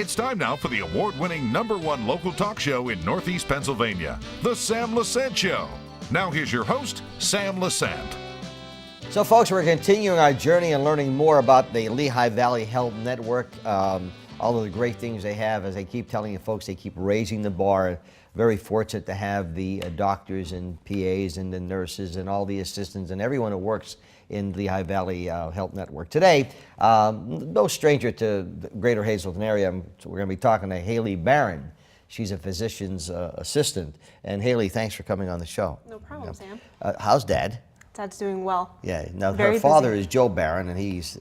It's time now for the award-winning #1 local talk show in Northeast Pennsylvania, The Sam Lesante Show. Now here's your host, Sam Lesante. So folks, we're continuing our journey and learning more about the Lehigh Valley Health Network, all of the great things they have. As I keep telling you folks, they keep raising the bar. Very fortunate to have the doctors and PAs and the nurses and all the assistants and everyone who works in Lehigh Valley Health Network. Today, no stranger to the greater Hazleton area, we're going to be talking to Haley Baran. She's a physician's assistant. And Haley, thanks for coming on the show. No problem, Sam. How's Dad? Dad's doing well. Yeah. Now, Very her father busy. is Joe Baran, and he's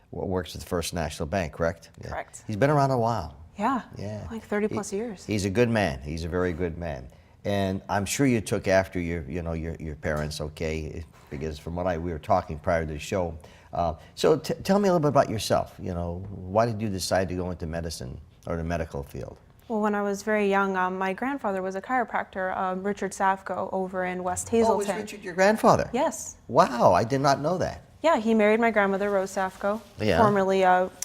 works at the First National Bank, correct? Yeah. Correct. He's been around a while. Yeah. Yeah. Like 30 plus years. He's a good man. He's a very good man. And I'm sure you took after your parents, okay? Because from what we were talking prior to the show. So tell me a little bit about yourself. Why did you decide to go into medicine or the medical field? Well, when I was very young, my grandfather was a chiropractor, Richard Safko, over in West Hazleton. Oh, was Richard your grandfather? Yes. Wow, I did not know that. Yeah, he married my grandmother, Rose Safko, formerly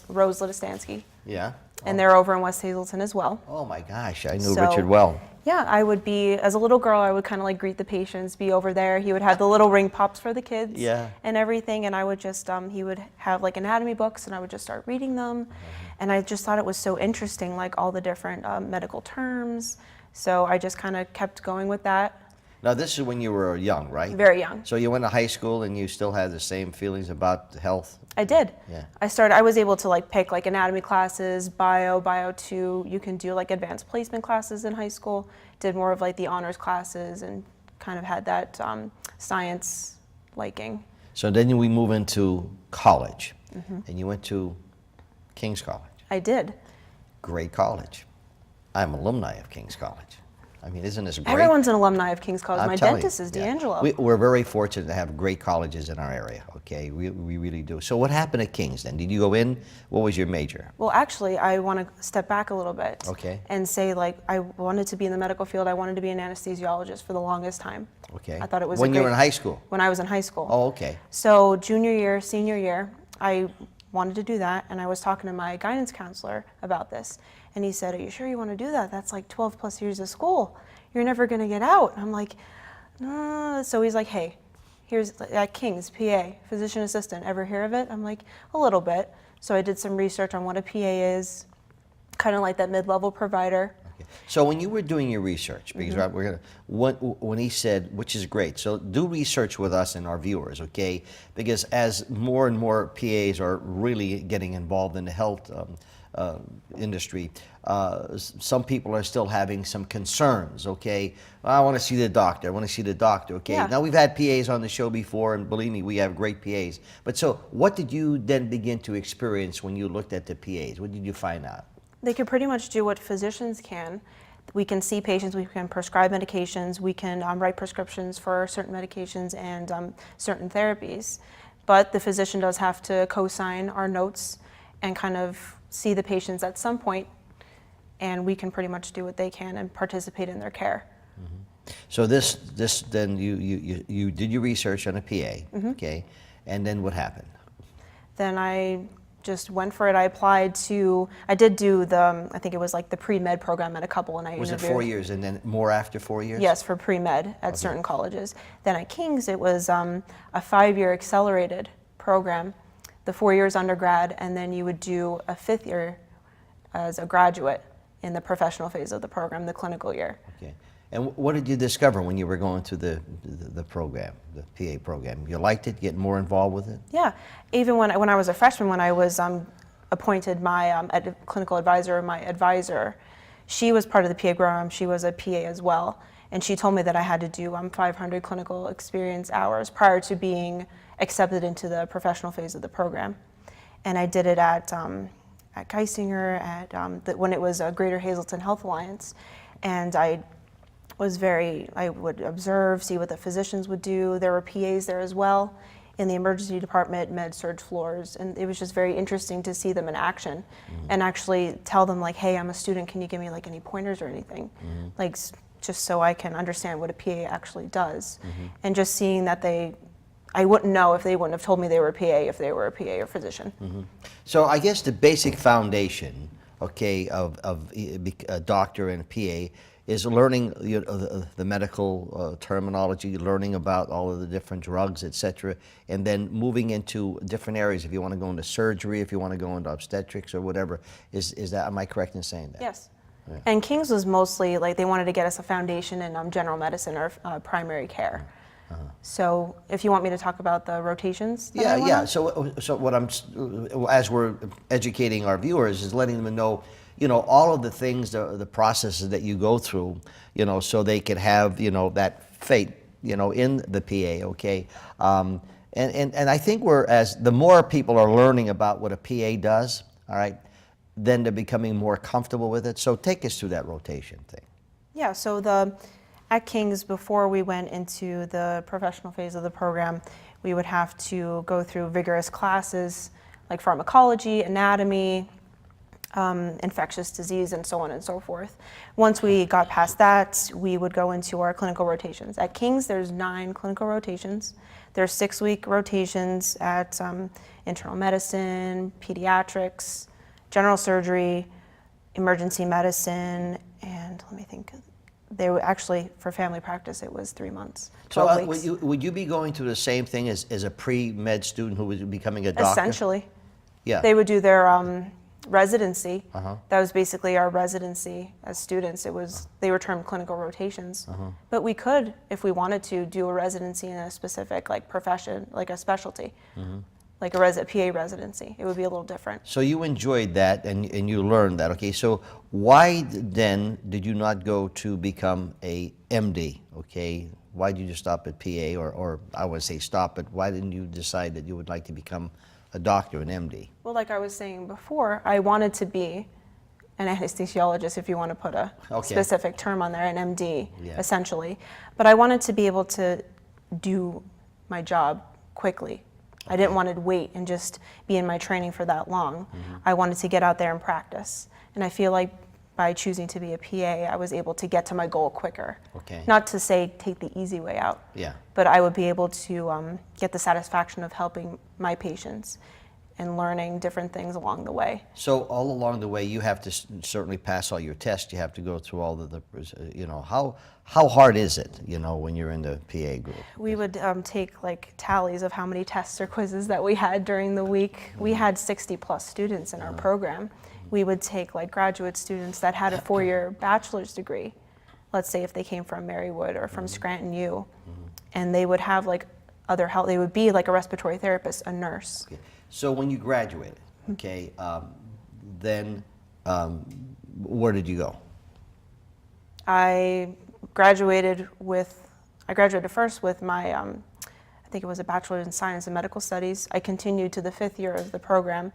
Rose Litastansky. Yeah. And they're over in West Hazleton as well. Oh my gosh, I knew Richard well. Yeah, I would be, as a little girl, I would kind of like greet the patients, be over there. He would have the little ring pops for the kids and everything. And I would just, he would have like anatomy books and I would just start reading them. And I just thought it was so interesting, like all the different medical terms. So I just kind of kept going with that. Now this is when you were young, right? Very young. So you went to high school and you still had the same feelings about health? I did. Yeah. I was able to like pick like anatomy classes, bio 2. You can do like advanced placement classes in high school. Did more of like the honors classes and kind of had that science liking. So then we move into college, and you went to King's College. I did. Great college. I'm alumni of King's College. I mean, isn't this great? Everyone's an alumni of King's College. I'm My telling dentist you, is D'Angelo. We're very fortunate to have great colleges in our area, okay? We really do. So what happened at King's then? Did you go in? What was your major? Well, actually, I want to step back a little bit and say, like, I wanted to be in the medical field. I wanted to be an anesthesiologist for the longest time. Okay. I thought it was when you were in high school? When I was in high school. Oh, okay. So junior year, senior year, I wanted to do that, and I was talking to my guidance counselor about this, and he said, "Are you sure you want to do that? That's like 12 plus years of school. You're never going to get out." I'm like, "No." So he's like, "Hey, here's at King's, PA, physician assistant. Ever hear of it?" I'm like, "A little bit." So I did some research on what a PA is, kind of like that mid-level provider. Okay. So when you were doing your research, because we're gonna, when he said, which is great, so do research with us and our viewers, okay? Because as more and more PAs are really getting involved in the health industry, some people are still having some concerns, okay? I want to see the doctor, okay? Yeah. Now, we've had PAs on the show before, and believe me, we have great PAs. But so, what did you then begin to experience when you looked at the PAs? What did you find out? They can pretty much do what physicians can. We can see patients, we can prescribe medications, we can write prescriptions for certain medications and certain therapies. But the physician does have to co-sign our notes and kind of see the patients at some point, and we can pretty much do what they can and participate in their care. So this then you did your research on a PA, okay, and then what happened? Then I just went for it. I applied to, I did do the, I think it was like the pre-med program at a couple, and I Was interviewed. it 4 years and then more after 4 years? Yes, for pre-med at certain colleges. Then at King's, it was a 5-year accelerated program, the 4 years undergrad, and then you would do a 5th year as a graduate in the professional phase of the program, the clinical year. Okay. And what did you discover when you were going through the program, the PA program? You liked it, get more involved with it? Yeah, even when I was a freshman, when I was appointed my clinical advisor, my advisor, she was part of the PA program. She was a PA as well, and she told me that I had to do 500 clinical experience hours prior to being accepted into the professional phase of the program. And I did it at Geisinger, when it was a Greater Hazleton Health Alliance, and I would observe, see what the physicians would do. There were PAs there as well in the emergency department, med surg floors, and it was just very interesting to see them in action and actually tell them, like, "Hey, I'm a student, can you give me like any pointers or anything?" Like, just so I can understand what a PA actually does. And just seeing that I wouldn't know if they wouldn't have told me they were a PA if they were a PA or physician. So I guess the basic foundation okay, of a doctor and a PA is learning the medical terminology, learning about all of the different drugs, et cetera, and then moving into different areas. If you want to go into surgery, if you want to go into obstetrics or whatever, is that, am I correct in saying that? Yes. Yeah. And King's was mostly like they wanted to get us a foundation in general medicine or primary care. So if you want me to talk about the rotations. Yeah. So what as we're educating our viewers is letting them know, all of the things, the processes that you go through, so they could have, that faith, in the PA, okay? And I think the more people are learning about what a PA does, all right, then they're becoming more comfortable with it. So take us through that rotation thing. Yeah, so at King's, before we went into the professional phase of the program, we would have to go through vigorous classes like pharmacology, anatomy, infectious disease, and so on and so forth. Once we got past that, we would go into our clinical rotations. At King's, there's 9 clinical rotations. There's 6-week rotations at internal medicine, pediatrics, general surgery, emergency medicine, and let me think. They were actually, for family practice, it was 3 months, 12 weeks. Would you be going through the same thing as a pre-med student who was becoming a doctor? Essentially. Yeah. They would do their residency. That was basically our residency as students. They were termed clinical rotations. But we could, if we wanted to, do a residency in a specific profession, like a specialty. Like a PA residency. It would be a little different. So you enjoyed that and you learned that. Okay, so why then did you not go to become a MD? Okay, why did you stop at PA, or I would say stop, but why didn't you decide that you would like to become a doctor, an MD? Well, like I was saying before, I wanted to be an anesthesiologist, if you want to put a specific term on there, an MD, essentially. But I wanted to be able to do my job quickly. I didn't want to wait and just be in my training for that long. I wanted to get out there and practice. And I feel like by choosing to be a PA, I was able to get to my goal quicker. Okay. Not to say take the easy way out, but I would be able to get the satisfaction of helping my patients and learning different things along the way. So all along the way, you have to certainly pass all your tests. You have to go through all how hard is it, when you're in the PA group? We would take tallies of how many tests or quizzes that we had during the week. We had 60 plus students in our program. We would take graduate students that had a 4-year bachelor's degree, let's say if they came from Marywood or from Scranton U, and they would have other help. They would be like a respiratory therapist, a nurse. Okay. So when you graduated, okay, then where did you go? I graduated first with my, I think it was a Bachelor's in Science and Medical Studies. I continued to the 5th year of the program.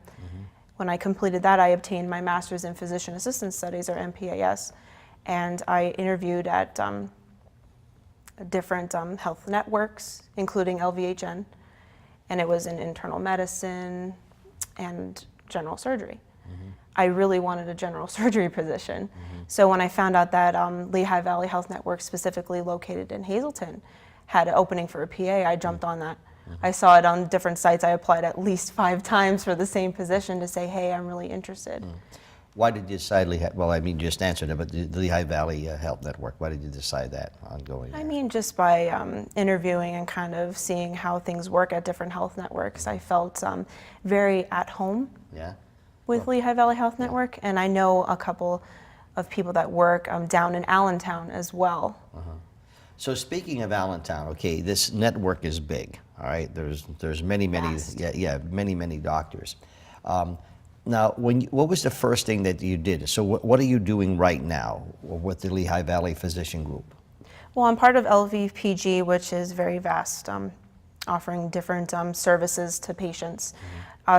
When I completed that, I obtained my Master's in Physician Assistant Studies, or MPAS, and I interviewed at different health networks, including LVHN, and it was in internal medicine and general surgery. I really wanted a general surgery position. So when I found out that Lehigh Valley Health Network, specifically located in Hazleton, had an opening for a PA, I jumped on that. I saw it on different sites. I applied at least 5 times for the same position to say, hey, I'm really interested. Why did you decide you just answered it, but the Lehigh Valley Health Network, why did you decide that on going there? I mean, just by interviewing and kind of seeing how things work at different health networks, I felt very at home with Lehigh Valley Health Network, and I know a couple of people that work down in Allentown as well. So speaking of Allentown, okay, this network is big, all right? There's many, many doctors. Now, what was the first thing that you did? So what are you doing right now with the Lehigh Valley Physician Group? Well, I'm part of LVPG, which is very vast, offering different services to patients.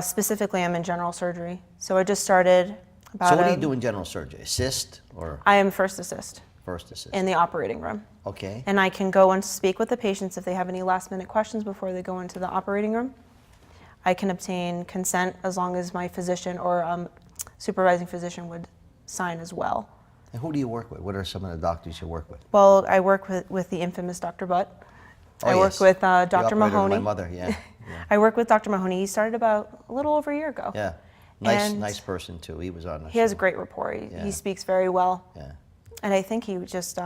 Specifically, I'm in general surgery. So I just started about So what do you do in general surgery? Assist or? I am first assist. First assist. In the operating room. Okay. And I can go and speak with the patients if they have any last minute questions before they go into the operating room. I can obtain consent as long as my physician or supervising physician would sign as well. And who do you work with? What are some of the doctors you work with? Well, I work with the infamous Dr. Butt. I work with Dr. Mahoney. My mother, yeah. I work with Dr. Mahoney. He started about a little over a year ago. Yeah. Nice person too. He was on the He has show. a great rapport. Yeah. He speaks very well. Yeah. And I think he just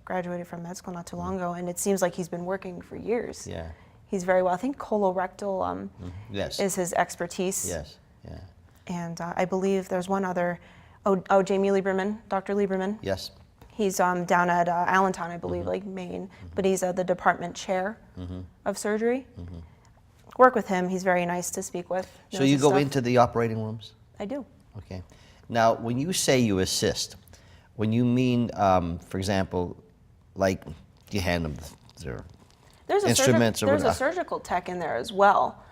graduated from med school not too long ago, and it seems like he's been working for years. Yeah. He's very well. I think colorectal Yes. is his expertise. Yes. Yeah. And I believe there's one other, Jamie Lieberman, Dr. Lieberman. Yes. He's down at Allentown, I believe, like Maine, but he's the department chair of surgery. Work with him. He's very nice to speak with. So knows you his go stuff. into the operating rooms? I do. Okay. Now, when you say you assist, when you mean, for example, like you hand them their instruments or There's a whatever. surgical tech in there as well.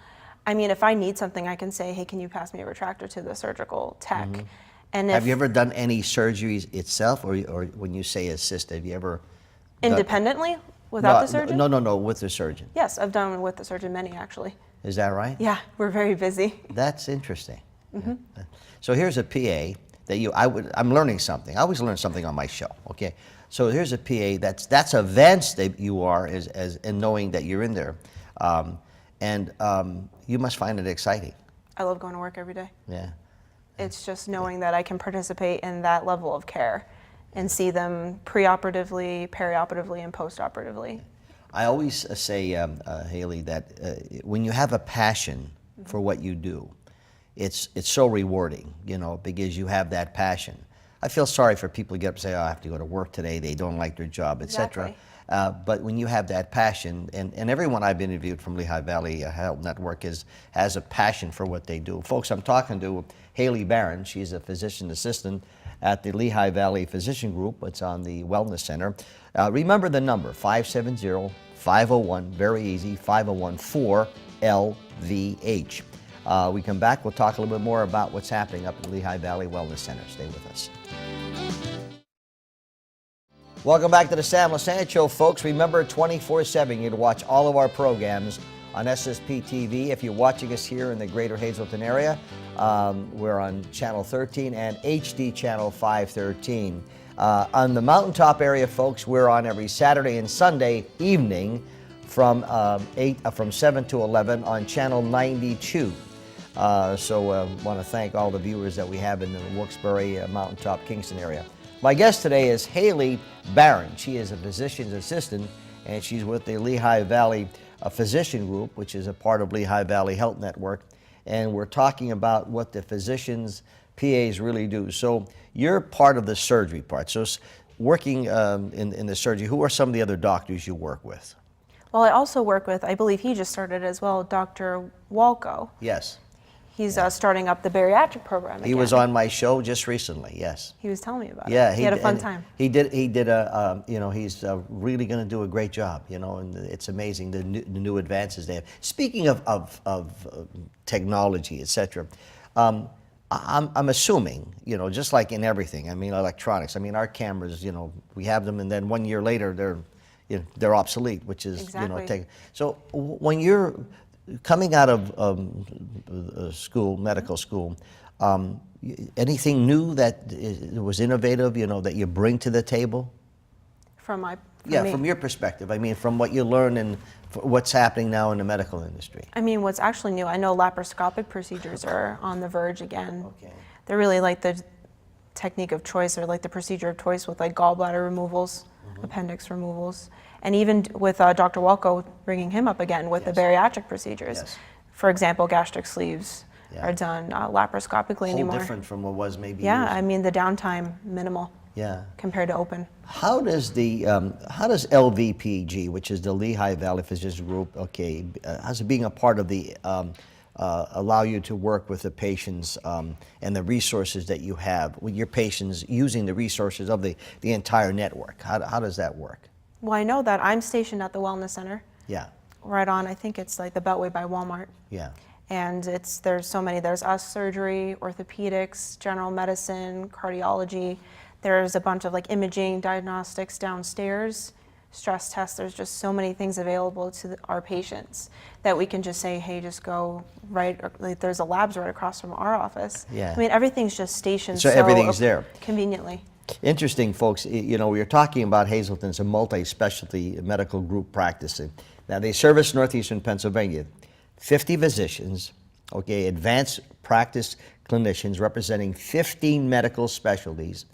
I mean, if I need something, I can say, hey, can you pass me a retractor to the surgical tech? And if Have you ever done any surgeries itself, or when you say assist, have you ever done- independently without the surgeon? No, with the surgeon. Yes, I've done with the surgeon many actually. Is that right? Yeah, we're very busy. That's interesting. Yeah. So here's a PA that I'm learning something. I always learn something on my show. Okay. So here's a PA that's advanced that you are as in knowing that you're in there, and you must find it exciting. I love going to work every day. Yeah. It's just knowing that I can participate in that level of care and see them preoperatively, perioperatively, and postoperatively. I always say, Haley, that when you have a passion for what you do, it's so rewarding, because you have that passion. I feel sorry for people who get up and say, oh, I have to go to work today, they don't like their job, etc. Exactly. But when you have that passion, and everyone I've interviewed from Lehigh Valley Health Network has a passion for what they do. Folks, I'm talking to Haley Baran. She's a physician assistant at the Lehigh Valley Physician Group. It's on the Wellness Center. Remember the number, 570-501, very easy, 501-4-LVH. We come back, we'll talk a little bit more about what's happening up at the Lehigh Valley Wellness Center. Stay with us. Welcome back to the Sam Lesante Show, folks. Remember, 24/7, you can watch all of our programs on SSP TV. If you're watching us here in the greater Hazleton area, we're on Channel 13 and HD Channel 513. On the Mountaintop area, folks, we're on every Saturday and Sunday evening from 7 to 11 on Channel 92. So I want to thank all the viewers that we have in the Wilkes-Barre, Mountaintop, Kingston area. My guest today is Haley Baran. She is a physician's assistant, and she's with the Lehigh Valley Physician Group, which is a part of Lehigh Valley Health Network. And we're talking about what the physicians, PAs really do. So you're part of the surgery part. So working in the surgery, who are some of the other doctors you work with? Well, I also work with, I believe he just started as well, Dr. Walco. Yes. He's starting up the bariatric program again. He was on my show just recently, yes. He was telling me about Yeah, it. He had a fun time. He did a, he's really going to do a great job, and it's amazing the new advances they have. Speaking of technology, etc., I'm assuming, just like in everything, electronics, our cameras, we have them, and then 1 year later they're obsolete, which is, Exactly. So when you're coming out of medical school, anything new that was innovative, that you bring to the table? From me. From your perspective. From what you learn and what's happening now in the medical industry. What's actually new, I know laparoscopic procedures are on the verge again. Okay. They're really like the technique of choice, or like the procedure of choice with like gallbladder removals, appendix removals. And even with Dr. Walco, bringing him up again with the bariatric procedures. Yes. For example, gastric sleeves are done laparoscopically anymore. Different from what was maybe Yeah, years. the downtime minimal. Yeah. Compared to open. How does LVPG, which is the Lehigh Valley Physician Group, how's it being a part of the allow you to work with the patients and the resources that you have with your patients using the resources of the entire network? How does that work? Well, I know that I'm stationed at the Wellness Center. Yeah. Right on, I think it's like the Beltway by Walmart. Yeah. And there's so many. There's us surgery, orthopedics, general medicine, cardiology. There's a bunch of like imaging, diagnostics downstairs, stress tests. There's just so many things available to our patients that we can just say, hey, just go right. Like there's a labs right across from our office. Yeah. everything's just stationed So everything's there. Conveniently. Interesting, folks. We're talking about Hazleton. It's a multi-specialty medical group practice. Now, they service northeastern Pennsylvania. 50 physicians, okay, advanced practice clinicians representing 15 medical specialties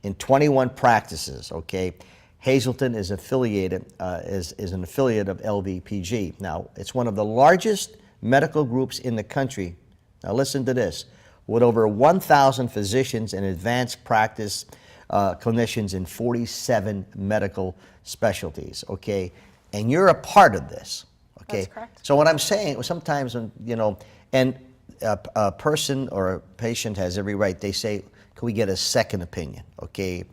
in 21 practices, okay? Hazleton is affiliated, is an affiliate of LVPG. Now, it's one of the largest medical groups in the country. Now listen to this, with over 1,000 physicians and advanced practice clinicians in 47 medical specialties, okay? And you're a part of this, okay? That's correct. So what I'm saying, sometimes, and a person or a patient has every right, they say, can we get a second opinion, okay?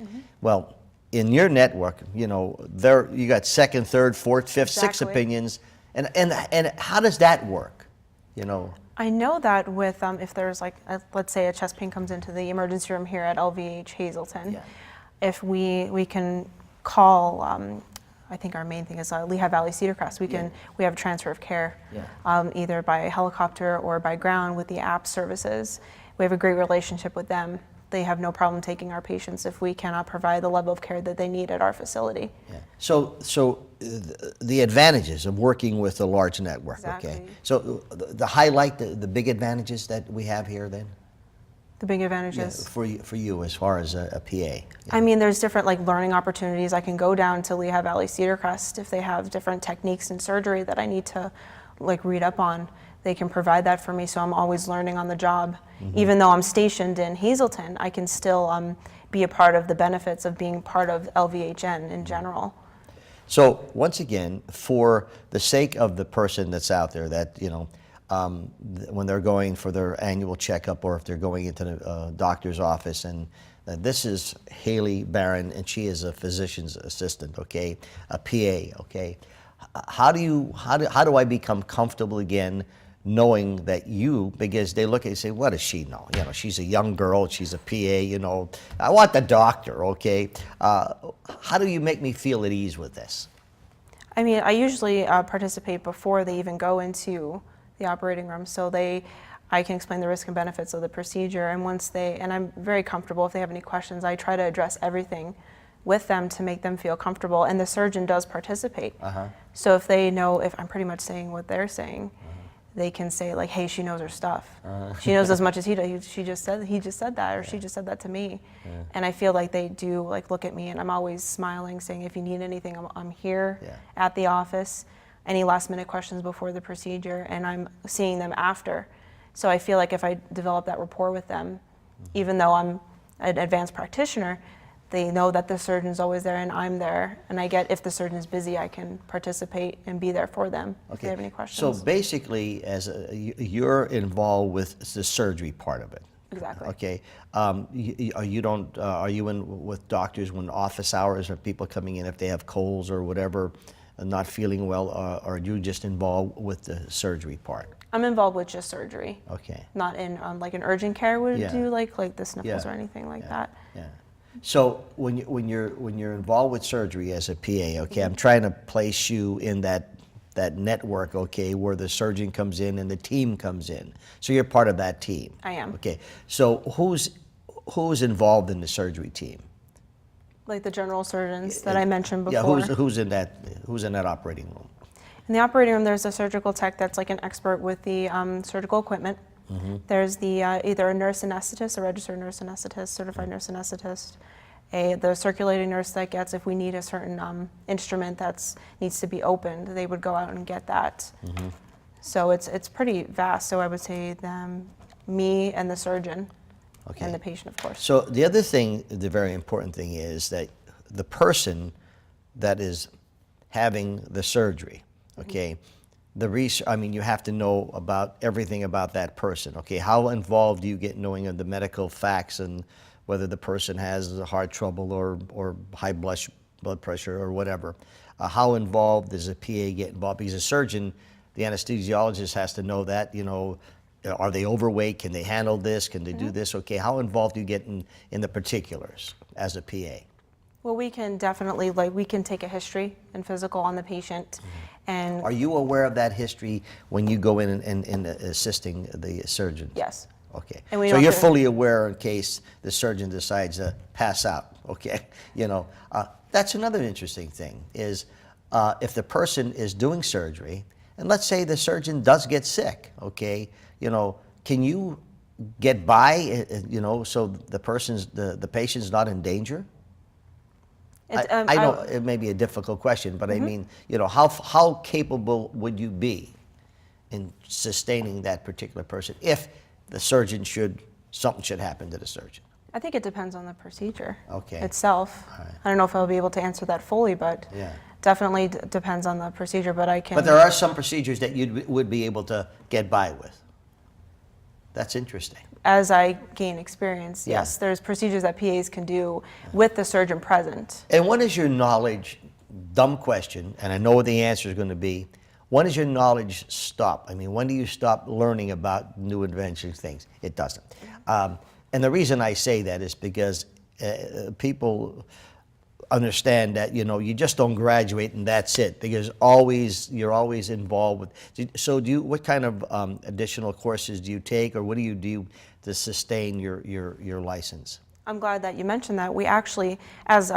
Well, in your network, there you got second, third, fourth, fifth, sixth Exactly. opinions, and how does that work, I know that with, if there's like, let's say a chest pain comes into the emergency room here at LVH Hazleton, Yeah. if we can call, I think our main thing is Lehigh Valley Cedar Crest. We have a transfer of care, either by helicopter or by ground with the app services. We have a great relationship with them. They have no problem taking our patients if we cannot provide the level of care that they need at our facility. Yeah. So the advantages of working with a large network, okay? Exactly. So the highlight, the big advantages that we have here then? The big advantages. For you as far as a PA. I mean, there's different learning opportunities. I can go down to Lehigh Valley Cedar Crest if they have different techniques in surgery that I need to read up on. They can provide that for me, so I'm always learning on the job. Even though I'm stationed in Hazleton, I can still be a part of the benefits of being part of LVHN in general. So once again, for the sake of the person that's out there that, when they're going for their annual checkup or if they're going into the doctor's office, and this is Haley Baran, and she is a physician's assistant, okay, a PA, okay. How do I become comfortable again knowing that because they look at you and say, what does she know? She's a young girl, she's a PA, I want the doctor, okay? How do you make me feel at ease with this? I mean, I usually participate before they even go into the operating room, so I can explain the risks and benefits of the procedure, and I'm very comfortable. If they have any questions, I try to address everything with them to make them feel comfortable, and the surgeon does participate. So if they know, if I'm pretty much saying what they're saying, they can say hey, she knows her stuff. She knows as much as he does. He just said that, or she just said that to me. And I feel like they do look at me, and I'm always smiling, saying, if you need anything, I'm here at the office. Any last minute questions before the procedure, and I'm seeing them after. So I feel like if I develop that rapport with them, even though I'm an advanced practitioner, they know that the surgeon's always there and I'm there, and if the surgeon's busy, I can participate and be there for them if they have any questions. So basically, you're involved with the surgery part of it. Exactly. Okay. Are you in with doctors when office hours, or people coming in if they have colds or whatever, not feeling well, or are you just involved with the surgery part? I'm involved with just surgery. Okay. Not in an urgent care would do like the sniffles or anything like that. Yeah. So when you're involved with surgery as a PA, okay, I'm trying to place you in that network, okay, where the surgeon comes in and the team comes in. So you're part of that team. I am. Okay. So who's involved in the surgery team? Like the general surgeons that I mentioned before. Yeah. Who's in that operating room? In the operating room, there's a surgical tech that's an expert with the surgical equipment. There's the either a nurse anesthetist, a registered nurse anesthetist, certified nurse anesthetist, the circulating nurse that gets, if we need a certain instrument that needs to be opened, they would go out and get that. So it's pretty vast. So I would say me and the surgeon, and the patient, of course. So the other thing, the very important thing is that the person that is having the surgery, okay, you have to know about everything about that person, okay? How involved do you get knowing of the medical facts and whether the person has heart trouble or high blood pressure or whatever? How involved does a PA get involved? Because a surgeon, the anesthesiologist has to know that, are they overweight? Can they handle this? Can they do this? Okay, how involved do you get in the particulars as a PA? Well, we can definitely, we can take a history and physical on the patient. And are you aware of that history when you go in and assisting the surgeon? Yes. Okay. And we so don't you're have to- fully aware in case the surgeon decides to pass out, okay? That's another interesting thing is if the person is doing surgery, and let's say the surgeon does get sick, okay? can you get by, so the patient's not in danger? I know it may be a difficult question, but I mean, how capable would you be in sustaining that particular person if something should happen to the surgeon? I think it depends on the procedure Okay. itself. All right. I don't know if I'll be able to answer that fully, but Yeah. definitely depends on the procedure, but I can. But there are some procedures that you would be able to get by with. That's interesting. As I gain experience, Yeah. yes, there's procedures that PAs can do with the surgeon present. And when is your knowledge, dumb question, and I know what the answer is going to be, when does your knowledge stop? I mean, when do you stop learning about new inventions, things? It doesn't. And the reason I say that is because people understand that, you just don't graduate and that's it, because you're always involved with. So what kind of additional courses do you take, or what do you do to sustain your license? I'm glad that you mentioned that. We actually, as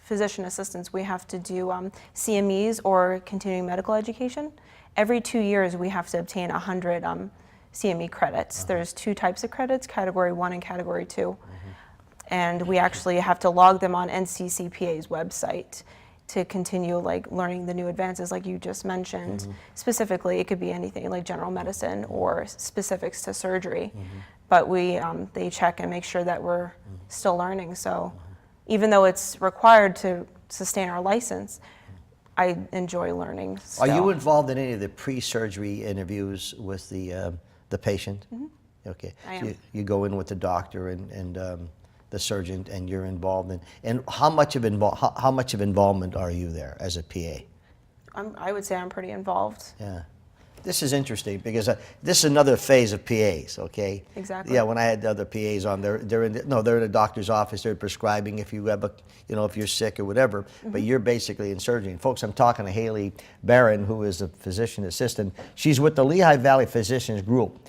physician assistants, we have to do CMEs, or continuing medical education. Every 2 years, we have to obtain 100 CME credits. There's 2 types of credits, Category 1 and Category 2. And we actually have to log them on NCCPA's website to continue learning the new advances like you just mentioned. Specifically, it could be anything like general medicine or specifics to surgery. But they check and make sure that we're still learning. So even though it's required to sustain our license, I enjoy learning still. Are you involved in any of the pre-surgery interviews with the patient? Okay. I am. So you go in with the doctor and the surgeon, and you're involved in. And how much of involvement are you there as a PA? I would say I'm pretty involved. Yeah. This is interesting because this is another phase of PAs, okay? Exactly. Yeah, when I had the other PAs on, they're in the doctor's office, they're prescribing if you have if you're sick or whatever, but you're basically in surgery. And folks, I'm talking to Haley Baran, who is a physician assistant. She's with the Lehigh Valley Physicians Group.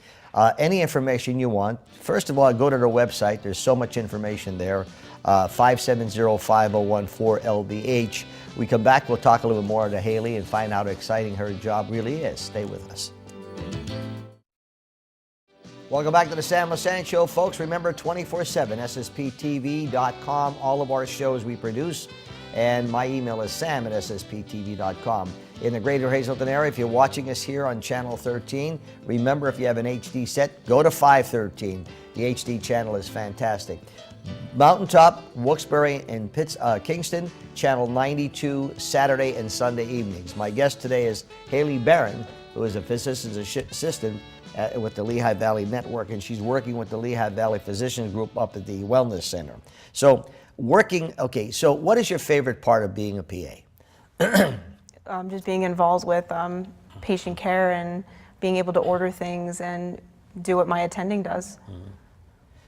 Any information you want, first of all, go to their website. There's so much information there. 570-5014-LVH. We come back, we'll talk a little bit more to Haley and find out how exciting her job really is. Stay with us. Welcome back to the Sam Lesante Show, folks. Remember, 24/7, ssptv.com, all of our shows we produce. And my email is sam@ssptv.com. In the greater Hazleton area, if you're watching us here on Channel 13, remember, if you have an HD set, go to 513. The HD channel is fantastic. Mountaintop, Wilkes-Barre, and Kingston, Channel 92, Saturday and Sunday evenings. My guest today is Haley Baran, who is a physician's assistant with the Lehigh Valley Network, and she's working with the Lehigh Valley Physicians Group up at the Wellness Center. So, so what is your favorite part of being a PA? Just being involved with patient care and being able to order things and do what my attending does.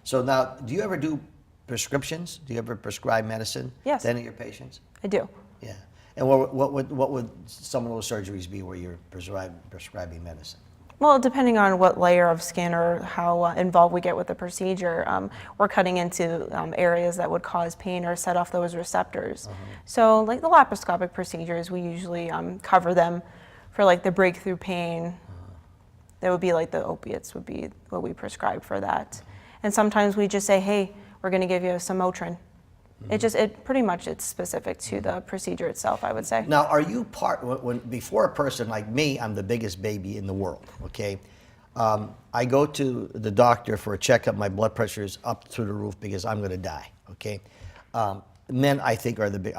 So now, do you ever do prescriptions? Do you ever prescribe medicine Yes. to any of your patients? I do. Yeah. And what would some of those surgeries be where you're prescribing medicine? Well, depending on what layer of skin or how involved we get with the procedure, we're cutting into areas that would cause pain or set off those receptors. So like the laparoscopic procedures, we usually cover them for like the breakthrough pain. That would be like the opiates would be what we prescribe for that. And sometimes we just say, hey, we're going to give you some Motrin. It pretty much it's specific to the procedure itself, I would say. Now, are you before a person like me, I'm the biggest baby in the world, okay? I go to the doctor for a checkup. My blood pressure is up through the roof because I'm going to die, okay? Men, I think, are the big.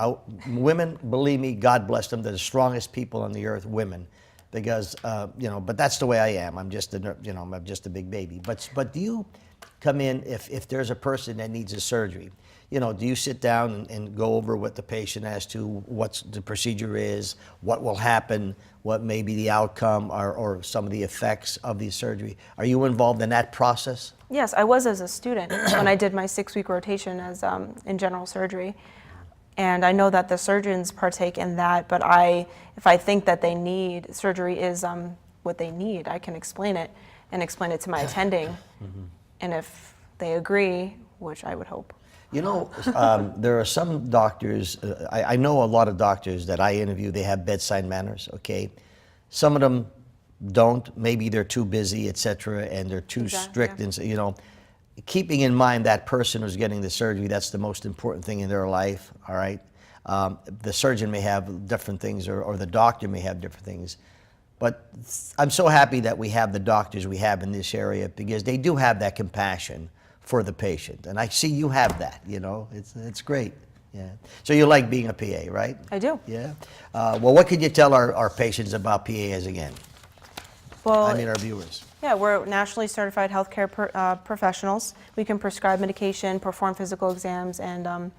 Women, believe me, God bless them, they're the strongest people on the earth, women. Because, but that's the way I am. I'm just I'm just a big baby. But do you come in if there's a person that needs a surgery? Do you sit down and go over what the patient as to what the procedure is, what will happen, what may be the outcome, or some of the effects of the surgery? Are you involved in that process? Yes, I was as a student when I did my 6-week rotation as in general surgery. And I know that the surgeons partake in that, but if I think that they need surgery is what they need, I can explain it and explain it to my attending. And if they agree, which I would hope. There are some doctors, I know a lot of doctors that I interview, they have bedside manners, okay? Some of them don't. Maybe they're too busy, etc., and they're too strict, and you know, keeping in mind that person who's getting the surgery, that's the most important thing in their life. All right, the surgeon may have different things, or the doctor may have different things, but I'm so happy that we have the doctors we have in this area, because they do have that compassion for the patient, and I see you have that. You know, it's great. Yeah. So you like being a PA, right? I do. Yeah. Well, what could you tell our patients about PAs again? Well, I mean, our viewers. yeah, we're nationally certified healthcare professionals. We can prescribe medication, perform physical exams, and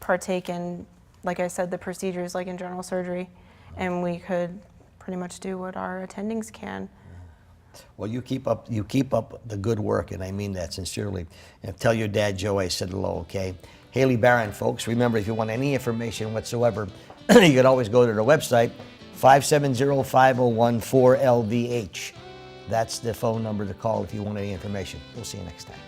partake in, like I said, the procedures like in general surgery. And we could pretty much do what our attendings can. Well, you keep up the good work, and I mean that sincerely. And tell your dad Joe I said hello, okay? Haley Baran, folks. Remember, if you want any information whatsoever, you can always go to the website, 570-5014-LVH. That's the phone number to call if you want any information. We'll see you next time.